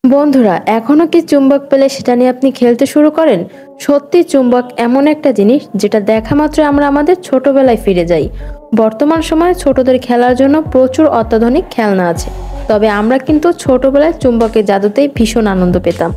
বন্ধুরা, এখনো কি চুম্বক পেলে সেটা নিয়ে আপনি খেলতে শুরু করেন? সত্যি চুম্বক এমন একটা জিনিস যেটা দেখা মাত্র আমরা আমাদের ছোটবেলায় ফিরে যাই। বর্তমান সময়ে ছোটদের খেলার জন্য প্রচুর অত্যাধুনিক খেলনা আছে, তবে আমরা কিন্তু ছোটবেলায় চুম্বকের জাদুতেই ভীষণ আনন্দ পেতাম।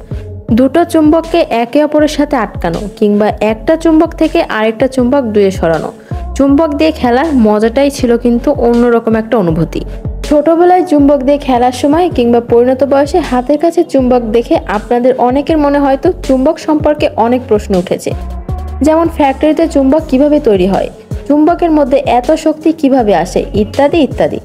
দুটো চুম্বককে একে অপরের সাথে আটকানো কিংবা একটা চুম্বক থেকে আরেকটা চুম্বক দূরে সরানো, চুম্বক দিয়ে খেলার মজাটাই ছিল কিন্তু অন্যরকম একটা অনুভূতি। ছোটবেলায় চুম্বক দিয়ে খেলার সময় কিংবা পরিণত বয়সে হাতের কাছে চুম্বক দেখে আপনাদের অনেকের মনে হয়তো চুম্বক সম্পর্কে অনেক প্রশ্ন উঠেছে। যেমন ফ্যাক্টরিতে চুম্বক কিভাবে তৈরি হয়, চুম্বকের মধ্যে এত শক্তি কিভাবে আসে, ইত্যাদি ইত্যাদি।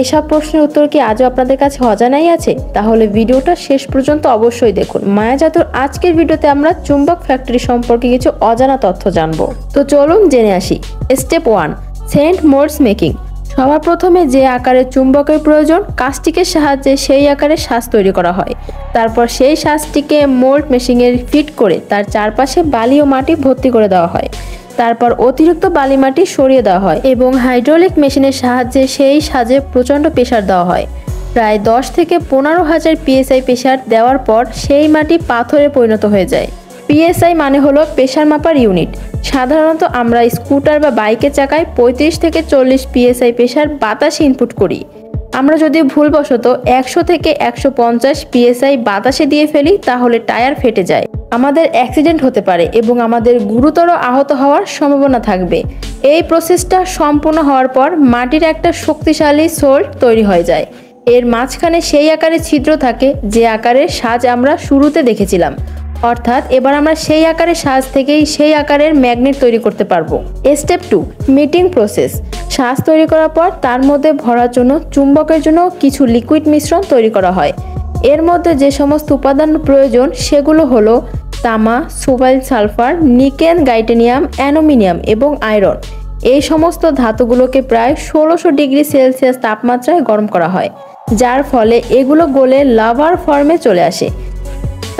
এসব প্রশ্নের উত্তর কি আজও আপনাদের কাছে অজানাই আছে? তাহলে ভিডিওটা শেষ পর্যন্ত অবশ্যই দেখুন। মায়া জাদুর আজকের ভিডিওতে আমরা চুম্বক ফ্যাক্টরি সম্পর্কে কিছু অজানা তথ্য জানবো। তো চলুন জেনে আসি। Step 1, sand moulds making. সবার প্রথমে যে আকারের চুম্বকের প্রয়োজন, কাস্টিকের সাহায্যে সেই আকারের সাজ তৈরি করা হয়। তারপর সেই সাজটিকে মোল্ড মেশিনে ফিট করে তার চারপাশে বালি ও মাটি ভর্তি করে দেওয়া হয়। তারপর অতিরিক্ত বালি মাটি সরিয়ে দেওয়া হয় এবং হাইড্রোলিক মেশিনের সাহায্যে সেই সাজে প্রচণ্ড প্রেসার দেওয়া হয়। প্রায় 10 থেকে 15,000 PSI প্রেসার দেওয়ার পর সেই মাটি পাথরে পরিণত হয়ে যায়। পিএসআই মানে হলো প্রেসার মাপার ইউনিট। সাধারণত আমরা স্কুটার বা বাইকের চাকায় 35 থেকে 40 PSI প্রেসার বাতাসে ইনপুট করি। আমরা যদি ভুলবশত 100 থেকে 150 PSI বাতাসে দিয়ে ফেলি তাহলে টায়ার ফেটে যায়, আমাদের অ্যাক্সিডেন্ট হতে পারে এবং আমাদের গুরুতর আহত হওয়ার সম্ভাবনা থাকবে। এই প্রসেসটা সম্পূর্ণ হওয়ার পর মাটির একটা শক্তিশালী সোল তৈরি হয়ে যায়। এর মাঝখানে সেই আকারের ছিদ্র থাকে যে আকারের সাজ আমরা শুরুতে দেখেছিলাম। অর্থাৎ এবার আমরা সেই আকারের সাজ থেকেই সেই আকারের ম্যাগনেট তৈরি করতে পারবো। Step 2, meeting process. সাজ তৈরি করার পর তার মধ্যে ভরার জন্য চুম্বকের জন্য কিছু লিকুইড মিশ্রণ তৈরি করা হয়। এর মধ্যে যে সমস্ত উপাদান প্রয়োজন সেগুলো হলো তামা, sodium sulphur, nickel, titanium, aluminium এবং আয়রন। এই সমস্ত ধাতুগুলোকে প্রায় 1600 ডিগ্রি সেলসিয়াস তাপমাত্রায় গরম করা হয়, যার ফলে এগুলো গলে লাভার ফর্মে চলে আসে।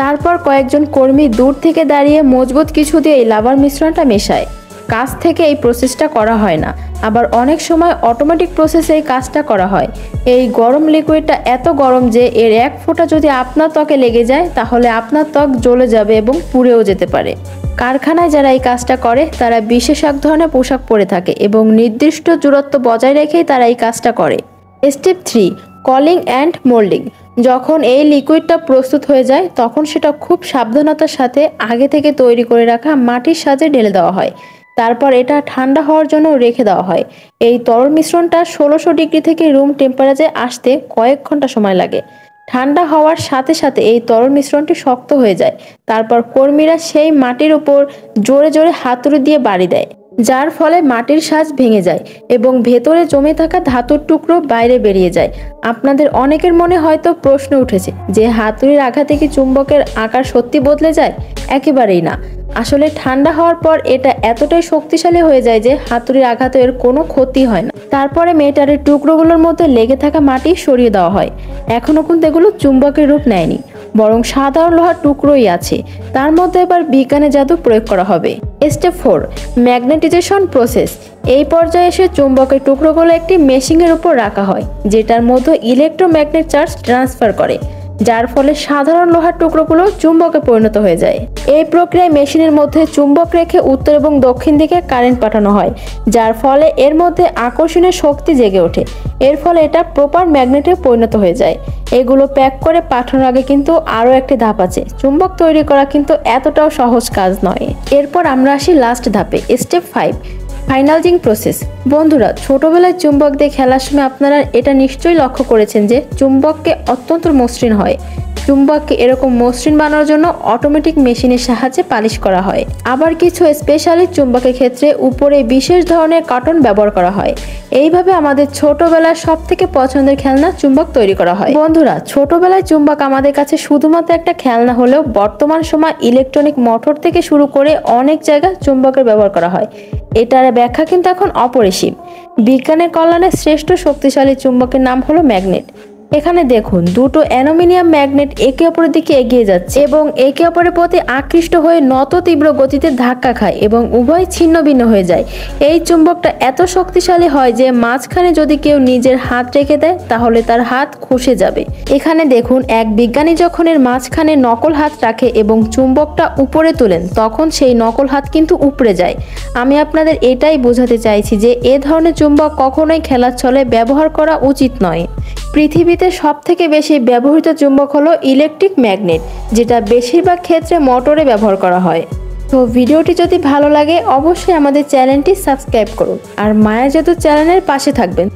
তারপর কয়েকজন কর্মী দূর থেকে দাঁড়িয়ে মজবুত কিছু দিয়ে এই লাভার মিশ্রণটা মেশায়। কাছ থেকে এই প্রসেসটা করা হয় না, আবার অনেক সময় অটোমেটিক প্রসেসে এই কাজটা করা হয়। এই গরম লিকুইডটা এত গরম যে এর এক ফোঁটা যদি আপনার ত্বকে লেগে যায় তাহলে আপনার ত্বক জ্বলে যাবে এবং পুড়েও যেতে পারে। কারখানায় যারা এই কাজটা করে তারা বিশেষ এক ধরনের পোশাক পরে থাকে এবং নির্দিষ্ট দূরত্ব বজায় রেখেই তারা এই কাজটা করে। Step 3, cooling and moulding. যখন এই লিকুইডটা প্রস্তুত হয়ে যায় তখন সেটা খুব সাবধানতার সাথে আগে থেকে তৈরি করে রাখা মাটির সাজে ঢেলে দেওয়া হয়। তারপর এটা ঠান্ডা হওয়ার জন্য রেখে দেওয়া হয়। এই তরল মিশ্রণটা 1600 ডিগ্রি থেকে রুম টেম্পারেচারে আসতে কয়েক ঘন্টা সময় লাগে। ঠান্ডা হওয়ার সাথে সাথে এই তরল মিশ্রণটি শক্ত হয়ে যায়। তারপর কর্মীরা সেই মাটির উপর জোরে জোরে হাতুড়ি দিয়ে বাড়ি দেয়, যার ফলে মাটির সাজ ভেঙে যায় এবং ভেতরে জমে থাকা ধাতুর টুকরো বাইরে বেরিয়ে যায়। আপনাদের অনেকের মনে হয়তো প্রশ্ন উঠেছে যে হাতুড়ির আঘাতে কি চুম্বকের আকার সত্যি বদলে যায়? একেবারেই না। আসলে ঠান্ডা হওয়ার পর এটা এতটাই শক্তিশালী হয়ে যায় যে হাতুড়ির আঘাতে এর কোনো ক্ষতি হয় না। তারপরে মেটালের টুকরোগুলোর মধ্যে লেগে থাকা মাটি সরিয়ে দেওয়া হয়। এখনো কিন্তু এগুলো চুম্বকের রূপ নেয়নি, বরং সাধারণ লোহার টুকরোই আছে। তার মধ্যে এবার বিজ্ঞানের জাদু প্রয়োগ করা হবে। Step 4, magnetisation process. এই পর্যায়ে এসে চুম্বকের টুকরোগুলো একটি মেশিনের উপর রাখা হয়, যেটার মধ্যে ইলেকট্রোম্যাগনেট চার্জ ট্রান্সফার করে, যার ফলে সাধারণ লোহার টুকরোগুলো চুম্বকে পরিণত হয়ে যায়। এই প্রক্রিয়ায় মেশিনের মধ্যে চুম্বক রেখে উত্তর এবং দক্ষিণ দিকে কারেন্ট পাঠানো হয়, যার ফলে এর মধ্যে আকর্ষণের শক্তি জেগে ওঠে। এর ফলে এটা প্রপার ম্যাগনেটে পরিণত হয়ে যায়। এগুলো প্যাক করে পাঠানোর আগে কিন্তু আরও একটি ধাপ আছে। চুম্বক তৈরি করা কিন্তু এতটাও সহজ কাজ নয়। এরপর আমরা আসি লাস্ট ধাপে, স্টেপ 5, ফাইনালজিং প্রসেস। বন্ধুরা, ছোটবেলায় চুম্বক দিয়ে খেলার সময় আপনারা এটা নিশ্চয়ই লক্ষ্য করেছেন যে চুম্বককে অত্যন্ত মসৃণ হয়। চুম্বককে এরকম মসৃণ বানানোর জন্য অটোমেটিক মেশিনের সাহায্যে পালিশ করা হয়। আবার কিছু স্পেশালি চুম্বকের ক্ষেত্রে উপরে বিশেষ ধরনের কার্টন ব্যবহার করা হয়। এইভাবে আমাদের ছোটবেলার সব থেকে পছন্দের খেলনা চুম্বক তৈরি করা হয়। বন্ধুরা, ছোটবেলায় চুম্বক আমাদের কাছে শুধুমাত্র একটা খেলনা হলেও বর্তমান সময় ইলেকট্রনিক মোটর থেকে শুরু করে অনেক জায়গায় চুম্বকের ব্যবহার করা হয়। এটার ব্যাখ্যা কিন্তু এখন অপরিসীম। বিজ্ঞানের কল্যাণে শ্রেষ্ঠ শক্তিশালী চুম্বকের নাম হলো ম্যাগনেট। এখানে দেখুন দুটো অ্যালুমিনিয়াম ম্যাগনেট একে অপরের দিকে এগিয়ে যাচ্ছে এবং একে অপরের প্রতি আকৃষ্ট হয়ে নত তীব্র গতিতে ধাক্কা খায় এবং উভয় ছিন্ন ভিন্ন হয়ে যায়। এই চুম্বকটা এত শক্তিশালী হয় যে মাঝখানে যদি কেউ নিজের হাত রেখে দেয় তাহলে তার হাত খসে যাবে। এখানে দেখুন এক বিজ্ঞানী যখন এর মাঝখানে নকল হাত রাখে এবং চুম্বকটা উপরে তোলেন তখন সেই নকল হাত কিন্তু উপড়ে যায়। আমি আপনাদের এটাই বোঝাতে চাইছি যে এ ধরনের চুম্বক কখনোই খেলার ছলে ব্যবহার করা উচিত নয়। পৃথিবীতে সবথেকে বেশি ব্যবহৃত চুম্বক হলো ইলেকট্রিক ম্যাগনেট, যেটা বেশিরভাগ ক্ষেত্রে মোটরে ব্যবহার করা হয়। তো ভিডিওটি যদি ভালো লাগে অবশ্যই আমাদের চ্যানেলটি সাবস্ক্রাইব করুন আর মায়া জাদু চ্যানেলের পাশে থাকবেন।